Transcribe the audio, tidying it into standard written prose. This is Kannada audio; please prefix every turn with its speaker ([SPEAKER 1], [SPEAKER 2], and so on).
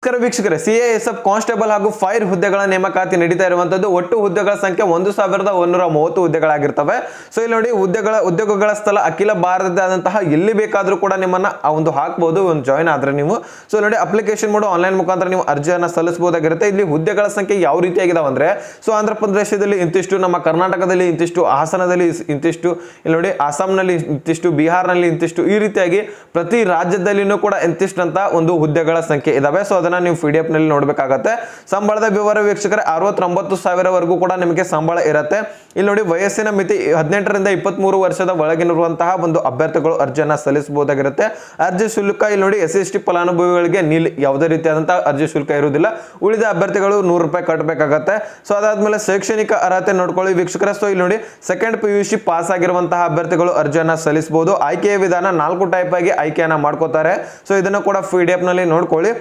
[SPEAKER 1] ನಮಸ್ಕಾರ ವೀಕ್ಷಕರೇ, ಸಿಎಎಸ್ಎಫ್ ಕಾನ್ಸ್ಟೇಬಲ್ ಹಾಗೂ ಫೈರ್ ಹುದ್ದೆಗಳ ನೇಮಕಾತಿ ನಡೀತಾ ಇರುವಂತದ್ದು. ಒಟ್ಟು ಹುದ್ದೆಗಳ ಸಂಖ್ಯೆ 1130 ಹುದ್ದೆಗಳಾಗಿರ್ತವೆ. ಸೊ ಇಲ್ಲಿ ನೋಡಿ, ಉದ್ಯೋಗಗಳ ಸ್ಥಳ ಅಖಿಲ ಭಾರತದಾದಂತಹ ಎಲ್ಲಿ ಬೇಕಾದರೂ ಕೂಡ ನಿಮ್ಮನ್ನ ಒಂದು ಹಾಕಬಹುದು, ಒಂದು ಜಾಯಿನ್ ಆದ್ರೆ ನೀವು. ಸೊ ನೋಡಿ, ಅಪ್ಲಿಕೇಶನ್ ಮಾಡು ಆನ್ಲೈನ್ ಮುಖಾಂತರ ನೀವು ಅರ್ಜಿಯನ್ನು ಸಲ್ಲಿಸಬಹುದಾಗಿರುತ್ತೆ. ಇಲ್ಲಿ ಹುದ್ದೆಗಳ ಸಂಖ್ಯೆ ಯಾವ ರೀತಿಯಾಗಿದಾವೆ ಅಂದ್ರೆ, ಸೊ ಆಂಧ್ರ ಪ್ರದೇಶದಲ್ಲಿ ಇಂತಿಷ್ಟು, ನಮ್ಮ ಕರ್ನಾಟಕದಲ್ಲಿ ಇಂತಿಷ್ಟು, ಹಾಸನದಲ್ಲಿ ಇಂತಿಷ್ಟು, ಇಲ್ಲಿ ನೋಡಿ ಅಸ್ಸಾಂನಲ್ಲಿ ಇಂತಿಷ್ಟು, ಬಿಹಾರ್ನಲ್ಲಿ ಇಂತಿಷ್ಟು, ಈ ರೀತಿಯಾಗಿ ಪ್ರತಿ ರಾಜ್ಯದಲ್ಲಿನೂ ಕೂಡ ಇಂತಿಷ್ಟು ಅಂತ ಒಂದು ಹುದ್ದೆಗಳ ಸಂಖ್ಯೆ ಇದಾವೆ. ಸೊ ನೀವು PDF ನಲ್ಲಿ ನೋಡಬೇಕಾಗುತ್ತೆ. ಸಂಬಳದ ವಿವರ ವೀಕ್ಷಕರೇ, 69,000 ಕೂಡ ನಿಮಗೆ ಸಂಬಳ ಇರುತ್ತೆ. ಇಲ್ಲಿ ನೋಡಿ, ವಯಸ್ಸಿನ ಮಿತಿ 18 ರಿಂದ 23 ವರ್ಷದ ಒಳಗಿರುವಂತಹ ಒಂದು ಅಭ್ಯರ್ಥಿಗಳು ಅರ್ಜಿಯನ್ನು ಸಲ್ಲಿಸಬಹುದಾಗಿರುತ್ತೆ. ಅರ್ಜಿ ಶುಲ್ಕ ಇಲ್ಲಿ ನೋಡಿ, SC/ST ಫಲಾನುಭವಿಗಳಿಗೆ ಯಾವುದೇ ರೀತಿಯಾದಂತಹ ಅರ್ಜಿ ಶುಲ್ಕ ಇರುವುದಿಲ್ಲ. ಉಳಿದ ಅಭ್ಯರ್ಥಿಗಳು ₹100 ಕಟ್ಟಬೇಕಾಗತ್ತೆ. ಸೊ ಅದಾದ್ಮೇಲೆ ಶೈಕ್ಷಣಿಕ ಅರ್ಹತೆ ನೋಡ್ಕೊಳ್ಳಿ ವೀಕ್ಷಕರೇ. ಸೊ ಇಲ್ಲಿ ನೋಡಿ, ಸೆಕೆಂಡ್ PUC ಪಾಸ್ ಆಗಿರುವಂತಹ ಅಭ್ಯರ್ಥಿಗಳು ಅರ್ಜಿಯನ್ನು ಸಲ್ಲಿಸಬಹುದು. ಆಯ್ಕೆಯ ವಿಧಾನ 4 ಟೈಪ್ ಆಗಿ ಆಯ್ಕೆಯನ್ನ ಮಾಡ್ಕೋತಾರೆ. ಸೊ ಇದನ್ನು ಕೂಡ PDF ನಲ್ಲಿ ನೋಡ್ಕೊಳ್ಳಿ.